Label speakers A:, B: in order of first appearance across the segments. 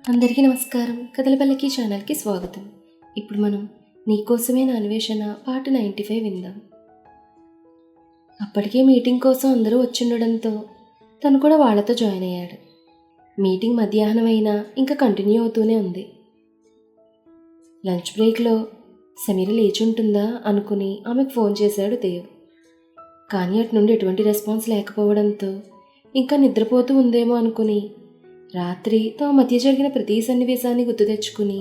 A: అందరికీ నమస్కారం. కథల పల్లకి ఛానల్కి స్వాగతం. ఇప్పుడు మనం నీకోసమే నా అన్వేషణ పార్ట్ 95 విందాం. అప్పటికే మీటింగ్ కోసం అందరూ వచ్చిండడంతో తను కూడా వాళ్ళతో జాయిన్ అయ్యాడు. మీటింగ్ మధ్యాహ్నం అయినా ఇంకా కంటిన్యూ అవుతూనే ఉంది. లంచ్ బ్రేక్లో సమీర లేచుంటుందా అనుకుని ఆమెకు ఫోన్ చేశాడు దేవ్. కానీ అటు నుండి ఎటువంటి రెస్పాన్స్ లేకపోవడంతో ఇంకా నిద్రపోతూ ఉందేమో అనుకుని రాత్రి తమ మధ్య జరిగిన ప్రతి సన్నివేశాన్ని గుర్తు తెచ్చుకుని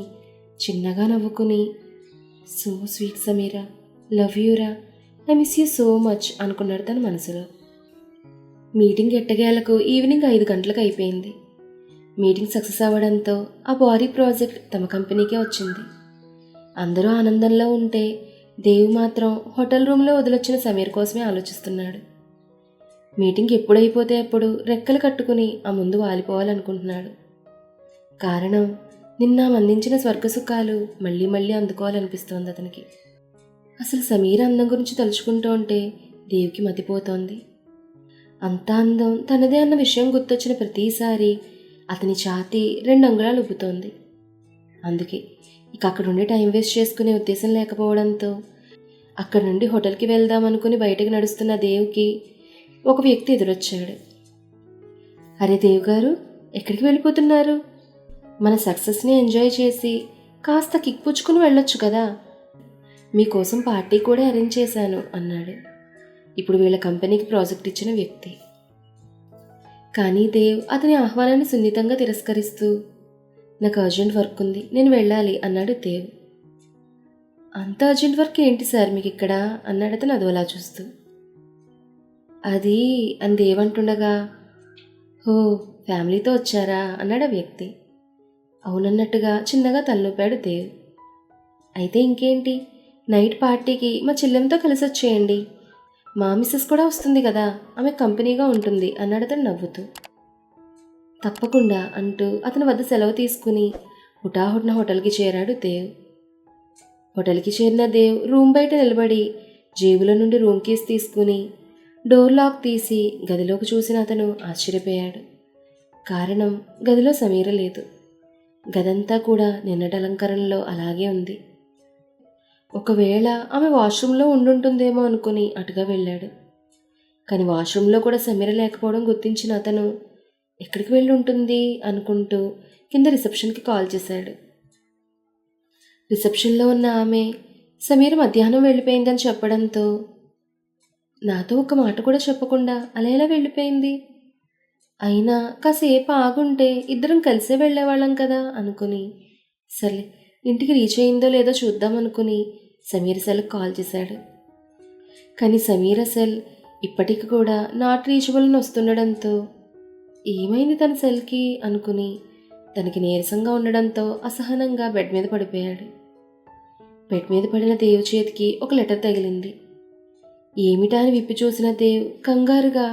A: చిన్నగా నవ్వుకుని, సో స్వీట్ సమీరా, లవ్ యూరా, I miss you so much అనుకున్నాడు తన మనసులో. మీటింగ్ ఎట్టగేలకు ఈవినింగ్ 5 గంటలకు అయిపోయింది. మీటింగ్ సక్సెస్ అవ్వడంతో ఆ భారీ ప్రాజెక్ట్ తమ కంపెనీకే వచ్చింది. అందరూ ఆనందంలో ఉంటే దేవ్ మాత్రం హోటల్ రూమ్లో వదిలొచ్చిన సమీర్ కోసమే ఆలోచిస్తున్నాడు. మీటింగ్ ఎప్పుడైపోతే అప్పుడు రెక్కలు కట్టుకుని ఆ ముందు వాలిపోవాలనుకుంటున్నాడు. కారణం, నిన్న అందించిన స్వర్గసుఖాలు మళ్ళీ మళ్ళీ అందుకోవాలనిపిస్తోంది అతనికి. అసలు సమీర అందం గురించి తలుచుకుంటూ ఉంటే దేవ్కి మతిపోతోంది. అంత అందం తనదే అన్న విషయం గుర్తొచ్చిన ప్రతిసారి అతని ఛాతీ 2 అంగుళాలు ఉబ్బుతోంది. అందుకే ఇక అక్కడుండి టైం వేస్ట్ చేసుకునే ఉద్దేశం లేకపోవడంతో అక్కడి నుండి హోటల్కి వెళ్దామనుకుని బయటకు నడుస్తున్న దేవ్కి ఒక వ్యక్తి ఎదురొచ్చాడు. అరే దేవ్ గారు, ఎక్కడికి వెళ్ళిపోతున్నారు? మన సక్సెస్ని ఎంజాయ్ చేసి కాస్త కిక్ పుచ్చుకుని వెళ్ళొచ్చు కదా, మీకోసం పార్టీ కూడా అరేంజ్ చేశాను అన్నాడు ఇప్పుడు వీళ్ళ కంపెనీకి ప్రాజెక్ట్ ఇచ్చిన వ్యక్తి. కానీ దేవ్ అతని ఆహ్వానాన్ని సున్నితంగా తిరస్కరిస్తూ, నాకు అర్జెంట్ వర్క్ ఉంది, నేను వెళ్ళాలి అన్నాడు దేవ్. అంత అర్జెంట్ వర్క్ ఏంటి సార్ మీకు ఇక్కడ అన్నాడు అతను అదోలా చూస్తూ. అది అని దేవంటుండగా, హో ఫ్యామిలీతో వచ్చారా అన్నాడు ఆ వ్యక్తి. అవునన్నట్టుగా చిన్నగా తలనూపాడు దేవ్. అయితే ఇంకేంటి, నైట్ పార్టీకి మా చెల్లెంతో కలిసి వచ్చేయండి, మా మిస్సెస్ కూడా వస్తుంది కదా, ఆమె కంపెనీగా ఉంటుంది అన్నాడు అతను నవ్వుతూ. తప్పకుండా అంటూ అతని వద్ద సెలవు తీసుకుని హుటాహుటిన హోటల్కి చేరాడు దేవ్. హోటల్కి చేరిన దేవ్ రూమ్ బయట నిలబడి జేబులో నుండి రూమ్ కీస్ తీసుకుని డోర్ లాక్ తీసి గదిలోకి చూసిన అతను ఆశ్చర్యపోయాడు. కారణం, గదిలో సమీర లేదు. గదంతా కూడా నిన్నటి అలంకరణలో అలాగే ఉంది. ఒకవేళ ఆమె వాష్రూమ్లో ఉండుంటుందేమో అనుకుని అటుగా వెళ్ళాడు. కానీ వాష్రూమ్లో కూడా సమీర లేకపోవడం గుర్తించిన అతను ఎక్కడికి వెళ్ళి ఉంటుంది అనుకుంటూ కింద రిసెప్షన్కి కాల్ చేశాడు. రిసెప్షన్లో ఉన్న ఆమె సమీర మధ్యాహ్నం వెళ్ళిపోయిందని చెప్పడంతో, నాతో ఒక మాట కూడా చెప్పకుండా అలా ఎలా వెళ్ళిపోయింది, అయినా కాసేపు ఆగుంటే ఇద్దరం కలిసే వెళ్ళేవాళ్ళం కదా అనుకుని, సర్లే ఇంటికి రీచ్ అయిందో లేదో చూద్దాం అనుకుని సమీర సెల్కి కాల్ చేశాడు. కానీ సమీర సెల్ ఇప్పటికి కూడా నాట్ రీచబుల్ అని వస్తుండడంతో ఏమైంది తన సెల్కి అనుకుని తనకి నీరసంగా ఉండడంతో అసహనంగా బెడ్ మీద పడిపోయాడు. బెడ్ మీద పడిన దేవ్ చేతికి ఒక లెటర్ తగిలింది. ఏమిటా అని విప్పి చూసిన దేవ్ కంగారుగా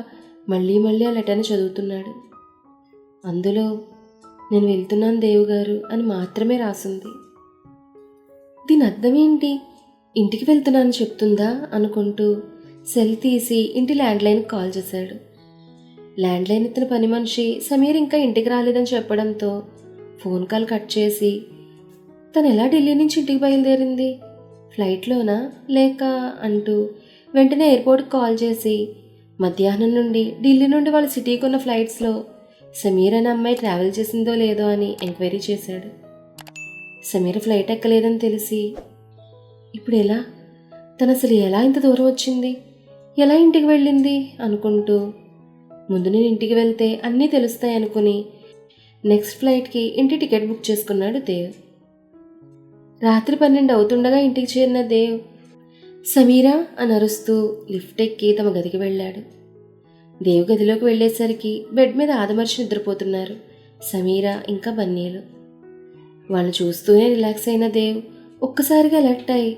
A: మళ్ళీ మళ్ళీ ఆ లెటర్ని చదువుతున్నాడు. అందులో, నేను వెళ్తున్నాను దేవ్ గారు అని మాత్రమే రాసింది. దీని అర్థం ఏంటి, ఇంటికి వెళ్తున్నాను చెప్తుందా అనుకుంటూ సెల్ తీసి ఇంటి ల్యాండ్లైన్కి కాల్ చేశాడు. ల్యాండ్లైన్ ఎత్తిన పని మనిషి సమీర్ ఇంకా ఇంటికి రాలేదని చెప్పడంతో ఫోన్ కాల్ కట్ చేసి, తను ఎలా ఢిల్లీ నుంచి ఇంటికి బయలుదేరింది, ఫ్లైట్లోనా లేక అంటూ వెంటనే ఎయిర్పోర్ట్కి కాల్ చేసి మధ్యాహ్నం నుండి ఢిల్లీ నుండి వాళ్ళ సిటీకి ఉన్న ఫ్లైట్స్లో సమీర్ అనే అమ్మాయి ట్రావెల్ చేసిందో లేదో అని ఎంక్వైరీ చేశాడు. సమీర్ ఫ్లైట్ ఎక్కలేదని తెలిసి, ఇప్పుడు ఎలా, తను అసలు ఎలా ఇంత దూరం వచ్చింది, ఎలా ఇంటికి వెళ్ళింది అనుకుంటూ, ముందు నేను ఇంటికి వెళ్తే అన్నీ తెలుస్తాయి అనుకుని నెక్స్ట్ ఫ్లైట్కి ఇంటి టికెట్ బుక్ చేసుకున్నాడు దేవ్. రాత్రి 12 అవుతుండగా ఇంటికి చేరిన దేవ్ సమీరా అని అరుస్తూ లిఫ్ట్ ఎక్కి తమ గదికి వెళ్ళాడు. దేవ్ గదిలోకి వెళ్ళేసరికి బెడ్ మీద ఆదమర్చి నిద్రపోతున్నారు సమీరా ఇంకా బన్నీలు. వాళ్ళని చూస్తూనే రిలాక్స్ అయిన దేవ్ ఒక్కసారిగా అలర్ట్ అయి,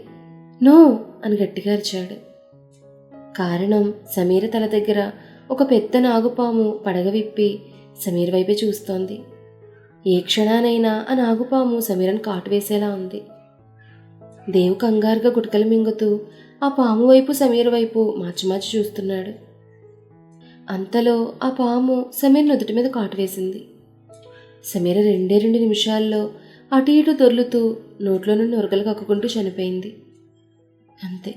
A: నో అని గట్టిగా అరిచాడు. కారణం, సమీర తల దగ్గర ఒక పెద్ద నాగుపాము పడగ విప్పి సమీర్ వైపే చూస్తోంది. ఏ క్షణానైనా ఆ నాగుపాము సమీరను కాటు వేసేలా ఉంది. దేవ్ కంగారుగా గుటకలు మింగుతూ ఆ పాము వైపు సమీర్ వైపు మార్చి మార్చి చూస్తున్నాడు. అంతలో ఆ పాము సమీర్ నుదుటి మీద కాటు వేసింది. సమీర 2 నిమిషాల్లో అటు ఇటు దొర్లుతూ నోట్లో నుండి ఉరకలు కక్కుకుంటూ చనిపోయింది. అంతే,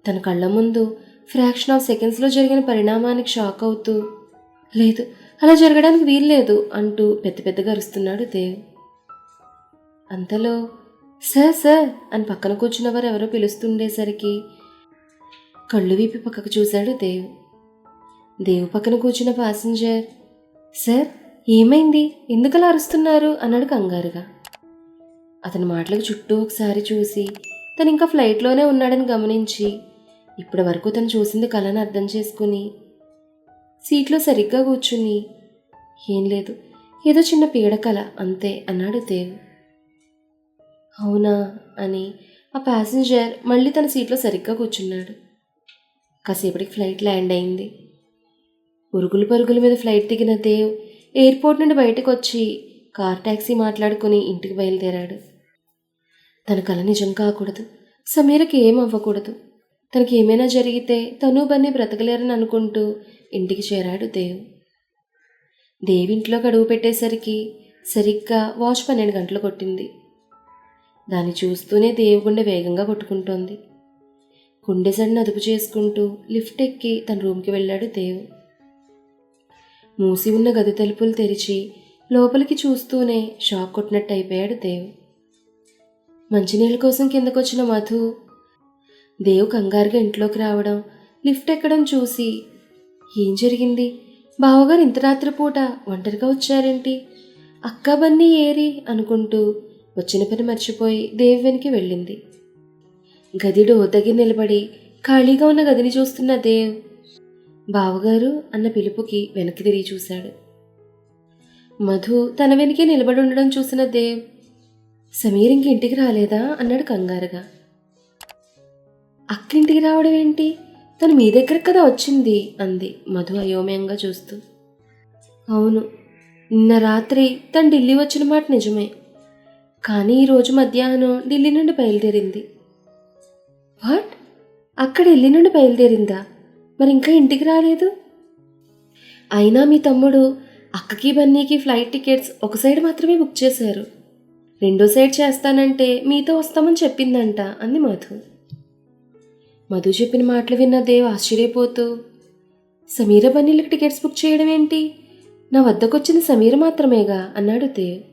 A: తన కళ్ళ ముందు ఫ్రాక్షన్ ఆఫ్ సెకండ్స్లో జరిగిన పరిణామానికి షాక్ అవుతూ, లేదు, అలా జరగడానికి వీల్లేదు అంటూ పెద్ద పెద్దగా అరుస్తున్నాడు దేవ్. అంతలో సార్ సార్ అని పక్కన కూర్చున్న వారు ఎవరో పిలుస్తుండేసరికి కళ్ళు విప్పి పక్కకు చూశాడు దేవ్. దేవ్ పక్కన కూర్చున్న ప్యాసింజర్, సార్ ఏమైంది, ఎందుకలా అరుస్తున్నారు అన్నాడు కంగారుగా. అతని మాటలకు చుట్టూ ఒకసారి చూసి తను ఇంకా ఫ్లైట్లోనే ఉన్నాడని గమనించి ఇప్పటి వరకు తను చూసింది కళని అర్థం చేసుకుని సీట్లో సరిగ్గా కూర్చుని, ఏం లేదు, ఏదో చిన్న పీడకల అంతే అన్నాడు దేవ్. అవునా అని ఆ ప్యాసింజర్ మళ్ళీ తన సీట్లో సరిగ్గా కూర్చున్నాడు. కాసేపటికి ఫ్లైట్ ల్యాండ్ అయింది. ఉరుగులు పరుగుల మీద ఫ్లైట్ దిగిన దేవ్ ఎయిర్పోర్ట్ నుండి బయటకు వచ్చి కార్ ట్యాక్సీ మాట్లాడుకుని ఇంటికి బయలుదేరాడు. తన కల నిజం కాకూడదు, సమీరకి ఏం అవ్వకూడదు, తనకి ఏమైనా జరిగితే తను బన్నీ బ్రతకలేరని అనుకుంటూ ఇంటికి చేరాడు దేవ్. దేవ్ ఇంట్లోకి అడుగు పెట్టేసరికి సరిగ్గా వాచ్ 12 గంటలు కొట్టింది. దాన్ని చూస్తూనే దేవ్ గుండె వేగంగా కొట్టుకుంటోంది. గుండె సడిని అదుపు చేసుకుంటూ లిఫ్ట్ ఎక్కి తన రూమ్కి వెళ్ళాడు దేవ్. మూసి ఉన్న గది తలుపులు తెరిచి లోపలికి చూస్తూనే షాక్ కొట్టినట్టు అయిపోయాడు దేవ్. మంచినీళ్ళ కోసం కిందకొచ్చిన మధు దేవ్ కంగారుగా ఇంట్లోకి రావడం, లిఫ్ట్ ఎక్కడం చూసి, ఏం జరిగింది, బావగారు ఇంత రాత్రిపూట ఒంటరిగా వచ్చారేంటి, అక్కా బన్నీ ఏరి అనుకుంటూ వచ్చిన పని మర్చిపోయి దేవ్ వెనక్కి వెళ్ళింది. గది డోర్ దగ్గర నిలబడి ఖాళీగా ఉన్న గదిని చూస్తున్న దేవ్ బావగారు అన్న పిలుపుకి వెనక్కి తిరిగి చూశాడు. మధు తన వెనకే నిలబడి ఉండడం చూసిన దేవ్, సమీర్ ఇంక ఇంటికి రాలేదా అన్నాడు కంగారుగా. అక్కింటికి రావడం ఏంటి, తను మీ దగ్గర కదా వచ్చింది అంది మధు అయోమయంగా చూస్తూ. అవును, నిన్న రాత్రి తను ఢిల్లీ వచ్చిన మాట నిజమే, కానీ ఈరోజు మధ్యాహ్నం ఢిల్లీ నుండి బయలుదేరింది. వాట్, అక్కడ ఢిల్లీ నుండి బయలుదేరిందా, మరి ఇంకా ఇంటికి రాలేదు? అయినా మీ తమ్ముడు అక్కకి బన్నీకి ఫ్లైట్ టికెట్స్ ఒక సైడ్ మాత్రమే బుక్ చేశారు, రెండో సైడ్ చేస్తానంటే మీతో వస్తామని చెప్పిందంట అంది మధు. మధు చెప్పిన మాటలు విన్న దేవ్ ఆశ్చర్యపోతూ, సమీర బన్నీలకు టికెట్స్ బుక్ చేయడం ఏంటి, నా వద్దకొచ్చింది సమీర మాత్రమేగా అన్నాడు దేవ్.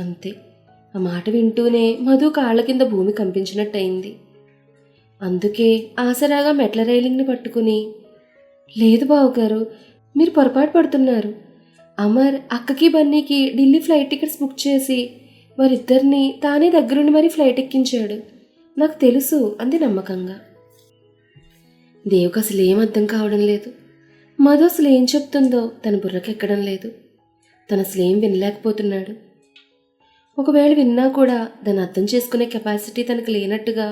A: అంతే, ఆ మాట వింటూనే మధు కాళ్ళ కింద భూమి కంపించినట్టయింది. అందుకే ఆసరాగా మెట్ల రైలింగ్ని పట్టుకుని, లేదు బావగారు, మీరు పొరపాటు పడుతున్నారు, అమర్ అక్కకి బన్నీకి ఢిల్లీ ఫ్లైట్ టికెట్స్ బుక్ చేసి వారిద్దరినీ తానే దగ్గరుండి మరీ ఫ్లైట్ ఎక్కించాడు, నాకు తెలుసు అంది నమ్మకంగా. దేవ్కి అసలు ఏం అర్థం కావడం లేదు. మధు అసలు ఏం చెప్తుందో తన బుర్రకెక్కడం లేదు. తను అసలు ఏం వినలేకపోతున్నాడు. ఒకవేళ విన్నా కూడా దాన్ని అర్థం చేసుకునే కెపాసిటీ తనకు లేనట్టుగా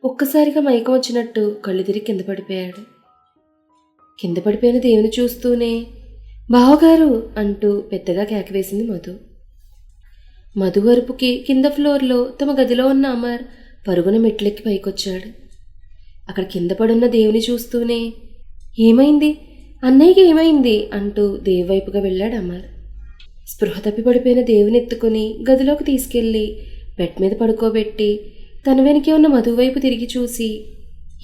A: ఒక్కసారిగా మైకం వచ్చినట్టు కళ్ళు తిరిగి కింద పడిపోయాడు. కింద పడిపోయిన దేవుని చూస్తూనే బావగారు అంటూ పెద్దగా కేకవేసింది మధు. మధు అరుపుకి కింద ఫ్లోర్లో తమ గదిలో ఉన్న అమర్ పరుగున మెట్లెక్కి పైకొచ్చాడు. అక్కడ కింద పడున్న దేవుని చూస్తూనే, ఏమైంది, అన్నయ్యకి ఏమైంది అంటూ దేవు వైపుగా వెళ్ళాడు అమర్. స్పృహ తప్పి పడిపోయిన దేవుని ఎత్తుకుని గదిలోకి తీసుకెళ్ళి బెడ్ మీద పడుకోబెట్టి తన వెనకే ఉన్న మధు వైపు తిరిగి చూసి,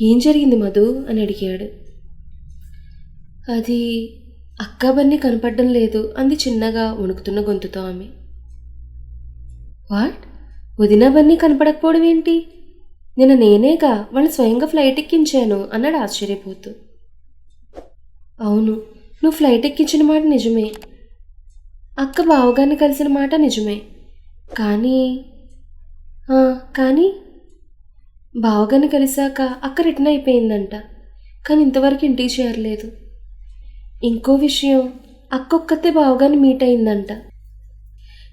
A: ఏం జరిగింది మధు అని అడిగాడు. అది అక్కా బన్నీ కనపడడం లేదు అంది చిన్నగా వణుకుతున్న గొంతుతో ఆమె. వాట్, వదినా బన్నీ కనపడకపోవడం ఏంటి, నేనేగా వాళ్ళని స్వయంగా ఫ్లైట్ ఎక్కించాను అన్నాడు ఆశ్చర్యపోతూ. అవును, నువ్వు ఫ్లైట్ ఎక్కించిన మాట నిజమే, అక్క బావగారిని కలిసిన మాట నిజమే, కానీ బావగారిని కలిశాక అక్క రిటర్న్ అయిపోయిందంట, కానీ ఇంతవరకు ఇంటికి చేరలేదు. ఇంకో విషయం, అక్కొక్కతే బావగారిని మీట్ అయిందంట,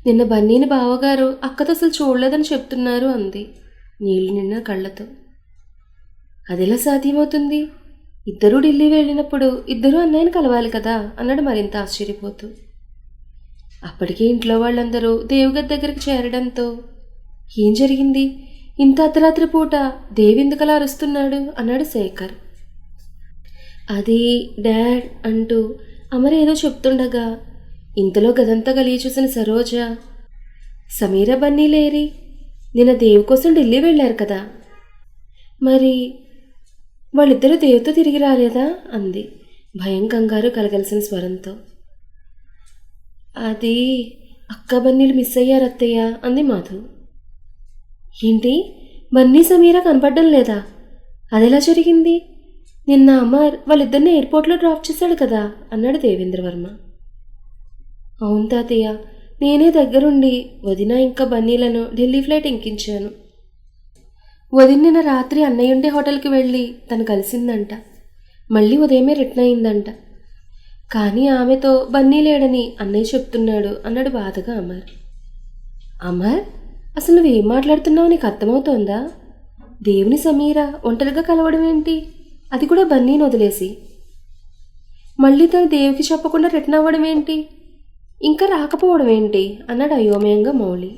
A: నిన్న బన్నీని బావగారు అక్కతో అసలు చూడలేదని చెప్తున్నారు అంది నీళ్ళు నిన్న కళ్ళతో. అదెలా సాధ్యమవుతుంది, ఇద్దరూ ఢిల్లీ వెళ్ళినప్పుడు ఇద్దరూ అన్నయ్యని కలవాలి కదా అన్నాడు మరింత ఆశ్చర్యపోతూ. అప్పటికే ఇంట్లో వాళ్ళందరూ దేవుగది దగ్గరికి చేరడంతో, ఏం జరిగింది, ఇంత అర్ధరాత్రి పూట దేవెందుకలా అరుస్తున్నాడు అన్నాడు శేఖర్. అది డాడ్ అంటూ అమర్ ఏదో చెప్తుండగా ఇంతలో గదంతా కలిగి చూసిన సరోజ, సమీర బన్నీ లేరి, నిన్న దేవు కోసం ఢిల్లీ వెళ్ళారు కదా, మరి వాళ్ళిద్దరూ దేవుతో తిరిగి రాలేదా అంది భయం కంగారు కలగలిసిన స్వరంతో. అది అక్క బన్నీలు మిస్ అయ్యారు అత్తయ్య అంది మధు. ఏంటి, బన్నీ సమీర కనపడడం లేదా? అదెలా జరిగింది? నిన్న అమర్ వాళ్ళిద్దరిని ఎయిర్పోర్ట్లో డ్రాప్ చేశాడు కదా అన్నాడు దేవేంద్రవర్మ. అవును తాతయ్య, నేనే దగ్గరుండి వదిన ఇంకా బన్నీలను ఢిల్లీ ఫ్లైట్ ఎక్కించాను. వదిన నిన్న రాత్రి అన్నయ్య ఉండే హోటల్కి వెళ్ళి తను కలిసిందంట. మళ్ళీ ఉదయమే రిటర్న్ అయిందంట. కానీ ఆమెతో బన్నీ లేడని అన్నయ్య చెప్తున్నాడు అన్నాడు బాధగా అమర్. అమర్, అసలు నువ్వేం మాట్లాడుతున్నావు? నీకు అర్థమవుతోందా? దేవుని సమీర ఒంటరిగా కలవడం ఏంటి, అది కూడా బన్నీని వదిలేసి? మళ్ళీ తను దేవుకి చెప్పకుండా రిటర్న్ అవ్వడం ఏంటి, ఇంకా రాకపోవడం ఏంటి అన్నాడు అయోమయంగా మౌలి.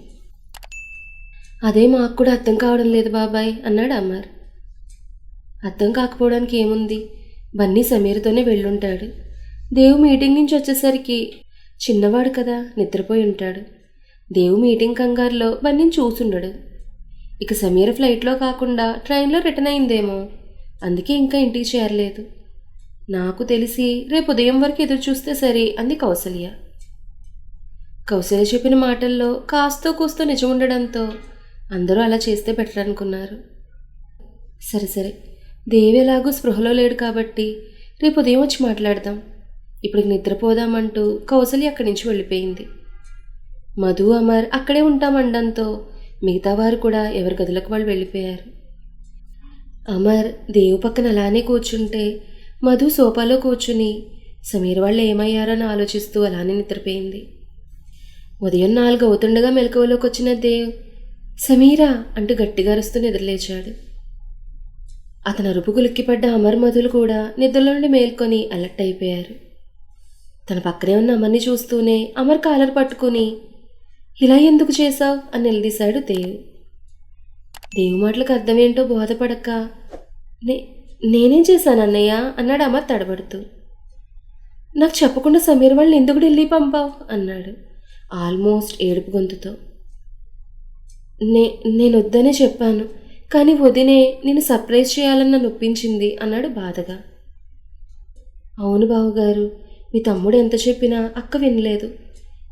A: అదే మాకు కూడా అర్థం కావడం లేదు బాబాయ్ అన్నాడు అమర్. అర్థం కాకపోవడానికి ఏముంది, బన్నీ సమీరతోనే వెళ్ళుంటాడు. దేవు మీటింగ్ నుంచి వచ్చేసరికి చిన్నవాడు కదా, నిద్రపోయి ఉంటాడు. దేవు మీటింగ్ కంగారులో బన్నీని చూసుండడు. ఇక సమీర ఫ్లైట్లో కాకుండా ట్రైన్లో రిటర్న్ అయిందేమో, అందుకే ఇంకా ఇంటికి చేరలేదు. నాకు తెలిసి రేపు ఉదయం వరకు ఎదురు చూస్తే సరి అంది కౌసల్య. కౌసల్య చెప్పిన మాటల్లో కాస్తో కూస్తో నిజం ఉండడంతో అందరూ అలా చేస్తే బెటర్ అనుకున్నారు. సరే సరే, దేవి ఎలాగూ స్పృహలో లేడు కాబట్టి రేపు ఉదయం వచ్చి మాట్లాడదాం, ఇప్పుడు నిద్రపోదామంటూ కౌసల్య అక్కడి నుంచి వెళ్ళిపోయింది. మధు అమర్ అక్కడే ఉంటామండంతో మిగతా వారు కూడా ఎవరి గదులకు వాళ్ళు వెళ్ళిపోయారు. అమర్ దేవు పక్కన అలానే కూర్చుంటే మధు సోఫాలో కూర్చుని సమీర్ వాళ్ళు ఏమయ్యారని ఆలోచిస్తూ అలానే నిద్రపోయింది. ఉదయం 4 అవుతుండగా మెలకువలోకి వచ్చిన దేవ్ సమీరా అంటూ గట్టిగా అరుస్తూ నిద్రలేచాడు. అతని అరుపుకు లిక్కిపడ్డ అమర్ మధులు కూడా నిద్రలో నుండి మేల్కొని అలర్ట్ అయిపోయారు. తన పక్కనే ఉన్న అమర్ని చూస్తూనే అమర్ కాలర్ పట్టుకుని, ఇలా ఎందుకు చేశావు అని నిలదీశాడు దేవ్. దేవు మాటలకు అర్థమేంటో బోధపడక, నేనేం చేశాను అన్నయ్య అన్నాడు అమర్ తడబడుతూ. నాకు చెప్పకుండా సమీర్ వాళ్ళని ఎందుకు ఢిల్లీ పంపావు అన్నాడు ఆల్మోస్ట్ ఏడుపు గొంతుతో. నేను వద్దనే చెప్పాను, కానీ వదినే నేను సర్ప్రైజ్ చేయాలని నన్ను ఒప్పించింది అన్నాడు బాధగా. అవును బావగారు, మీ తమ్ముడు ఎంత చెప్పినా అక్క వినలేదు.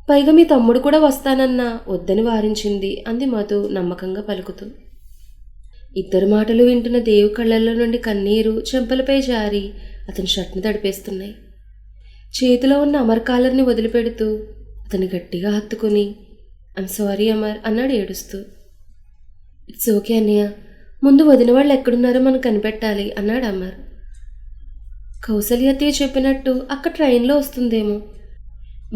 A: పైగా మీ తమ్ముడు కూడా వస్తానన్నా వద్దని వారించింది అంది మధు నమ్మకంగా పలుకుతూ. ఇద్దరు మాటలు వింటున్న దేవు కళ్ళల్లో నుండి కన్నీరు చెంపలపై జారి అతని షర్ట్ని తడిపేస్తున్నాయి. చేతిలో ఉన్న అమర్ కాలర్ని వదిలిపెడుతూ అతన్ని గట్టిగా హత్తుకుని, ఐమ్ సారీ అమర్ అన్నాడు ఏడుస్తూ. ఇట్స్ ఓకే అన్నయ్య, ముందు వదిన వాళ్ళు ఎక్కడున్నారో మనం కనిపెట్టాలి అన్నాడు అమర్. కౌసల్య అత్తయ్య చెప్పినట్టు అక్క ట్రైన్లో వస్తుందేమో,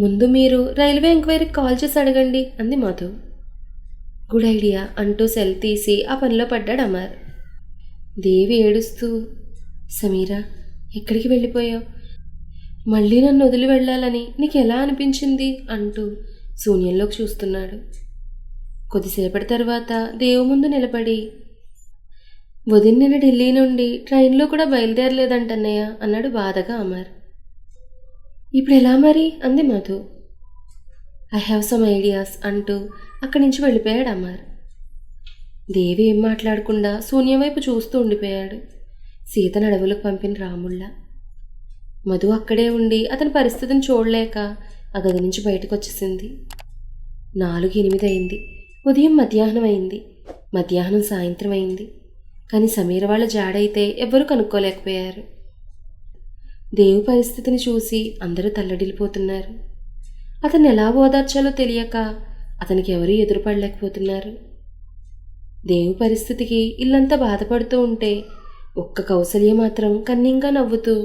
A: ముందు మీరు రైల్వే ఎంక్వైరీకి కాల్ చేసి అడగండి అంది మధు. గుడ్ ఐడియా అంటూ సెల్ తీసి ఆ పనిలో పడ్డాడు అమర్. దేవి ఏడుస్తూ, సమీరా ఎక్కడికి వెళ్ళిపోయావు, మళ్ళీ నన్ను వదిలి వెళ్ళాలని నీకు ఎలా అనిపించింది అంటూ శూన్యంలోకి చూస్తున్నాడు. కొద్దిసేపటి తర్వాత దేవు ముందు నిలబడి, వదిన నిన్న ఢిల్లీ నుండి ట్రైన్లో కూడా బయలుదేరలేదంటన్నయ్య అన్నాడు బాధగా అమర్. ఇప్పుడు ఎలా మరి అంది Madhu. I have some ideas అంటూ అక్కడి నుంచి వెళ్ళిపోయాడు అమర్. దేవి ఏం మాట్లాడకుండా శూన్యం వైపు చూస్తూ ఉండిపోయాడు, సీతను అడవులకు పంపిన రాముళ్ళ. మధు అక్కడే ఉండి అతని పరిస్థితిని చూడలేక ఆ గది నుంచి బయటకు వచ్చేసింది. 4:08 అయింది. ఉదయం మధ్యాహ్నం అయింది, మధ్యాహ్నం సాయంత్రం అయింది. కానీ సమీర వాళ్ళ జాడైతే ఎవ్వరూ కనుక్కోలేకపోయారు. దేవు పరిస్థితిని చూసి అందరూ తల్లడిల్లిపోతున్నారు. అతన్ని ఎలా ఓదార్చాలో తెలియక అతనికి ఎవరూ ఎదురుపడలేకపోతున్నారు. దేవు పరిస్థితికి ఇల్లంతా బాధపడుతూ ఉంటే ఒక్క కౌసల్య మాత్రం కన్నింగా నవ్వుతూ,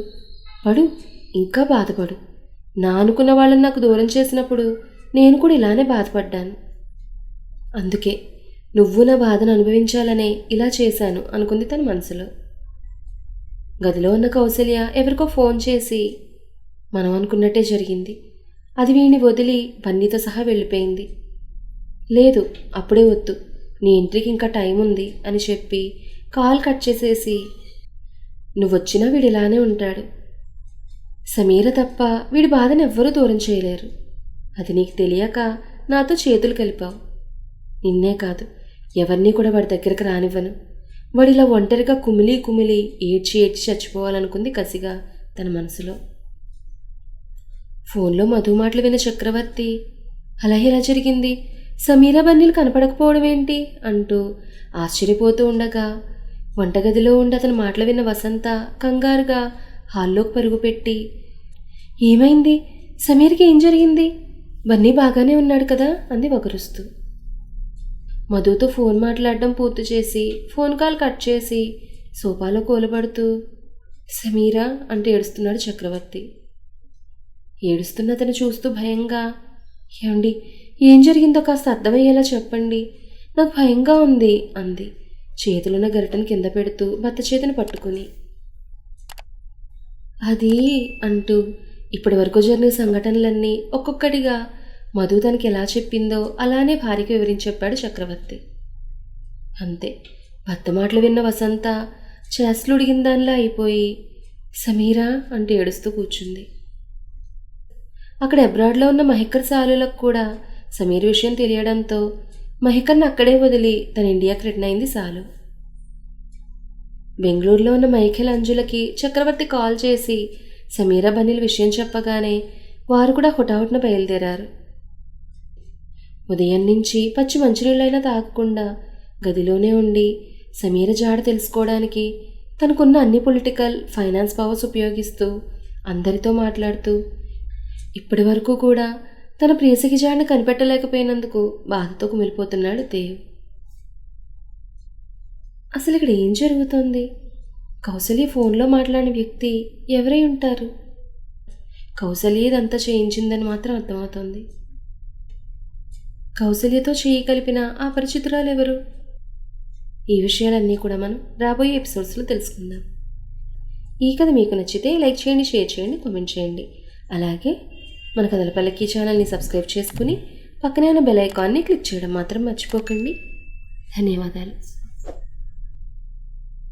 A: పడు, ఇంకా బాధపడు, నా అనుకున్న వాళ్ళని నాకు దూరం చేసినప్పుడు నేను కూడా ఇలానే బాధపడ్డాను. అందుకే నువ్వు నా బాధను అనుభవించాలనే ఇలా చేశాను అనుకుంది తన మనసులో. గదిలో ఉన్న కౌసల్య ఎవరికో ఫోన్ చేసి, మనం అనుకున్నట్టే జరిగింది, అది వీణ్ణి వదిలి బన్నీతో సహా వెళ్ళిపోయింది. లేదు, అప్పుడే వద్దు, నీ ఎంట్రీకి ఇంకా టైం ఉంది అని చెప్పి కాల్ కట్ చేసేసి, నువ్వొచ్చినా వీడు ఇలానే ఉంటాడు, సమీర తప్ప వీడి బాధను ఎవ్వరూ దూరం చేయలేరు, అది నీకు తెలియక నాతో చేతులు కలిపావు. నిన్నే కాదు, ఎవరినీ కూడా వాడి దగ్గరకు రానివ్వను. వాడిలా ఒంటరిగా కుమిలి కుమిలి ఏడ్చి ఏడ్చి చచ్చిపోవాలనుకుంది కసిగా తన మనసులో. ఫోన్లో మధు మాటలు విన్న చక్రవర్తి, అలా ఎలా జరిగింది, సమీరా బన్నీలు కనపడకపోవడం ఏంటి అంటూ ఆశ్చర్యపోతూ ఉండగా, వంటగదిలో ఉండి అతని మాటలు విన్న వసంత కంగారుగా హాల్లోకి పరుగుపెట్టి, ఏమైంది, సమీర్కి ఏం జరిగింది, బన్నీ బాగానే ఉన్నాడు కదా అంది వగరుస్తూ. మధుతో ఫోన్ మాట్లాడడం పూర్తి చేసి ఫోన్ కాల్ కట్ చేసి సోఫాలో కూలబడుతూ, సమీరా అంటే ఏడుస్తున్నాడు చక్రవర్తి. ఏడుస్తున్న అతను చూస్తూ భయంగా, ఏమండి, ఏం జరిగిందో కాస్త అర్థమయ్యేలా చెప్పండి, నాకు భయంగా ఉంది అంది చేతులున్న గరిటను కింద పెడుతూ భర్త చేతిని పట్టుకుని. అది అంటూ ఇప్పటి వరకు జరిగిన సంఘటనలన్నీ ఒక్కొక్కటిగా మధు తనకి ఎలా చెప్పిందో అలానే భార్యకి వివరించి చెప్పాడు చక్రవర్తి. అంతే, భర్త మాటలు విన్న వసంత చేసలు ఉడిగిన దానిలా అయిపోయి సమీరా అంటే ఏడుస్తూ కూర్చుంది. అక్కడ అబ్రాడ్లో ఉన్న మహికర్ సాలులకు కూడా సమీర్ విషయం తెలియడంతో మహికర్ని అక్కడే వదిలి తన ఇండియాకి రిటర్న్ అయింది సాలు. బెంగళూరులో ఉన్న మైఖేల్ అంజులకి చక్రవర్తి కాల్ చేసి సమీరా బన్నీల విషయం చెప్పగానే వారు కూడా హుటాహుటిన బయలుదేరారు. ఉదయం నుంచి పచ్చి మంచినీళ్ళైనా తాగకుండా గదిలోనే ఉండి సమీర జాడ తెలుసుకోవడానికి తనకున్న అన్ని పొలిటికల్ ఫైనాన్స్ పవర్స్ ఉపయోగిస్తూ అందరితో మాట్లాడుతూ ఇప్పటి వరకు కూడా తన ప్రియసఖి జాడను కనిపెట్టలేకపోయినందుకు బాధతో కుమిలిపోతున్నాడు దేవ్. అసలు ఇక్కడ ఏం జరుగుతోంది? కౌసల్య ఫోన్లో మాట్లాడిన వ్యక్తి ఎవరై ఉంటారు? కౌసల్య ఇదంతా చేయించిందని మాత్రం అర్థమవుతోంది. కౌసల్యతో చేయి కలిపిన ఆ పరిచితురాలు ఎవరు? ఈ విషయాలన్నీ కూడా మనం రాబోయే ఎపిసోడ్స్లో తెలుసుకుందాం. ఈ కథ మీకు నచ్చితే లైక్ చేయండి, షేర్ చేయండి, కామెంట్ చేయండి. అలాగే మన కథల పల్లకి ఛానల్ని సబ్స్క్రైబ్ చేసుకుని పక్కనే ఉన్న బెల్ ఐకాన్ని క్లిక్ చేయడం మాత్రం మర్చిపోకండి. ధన్యవాదాలు.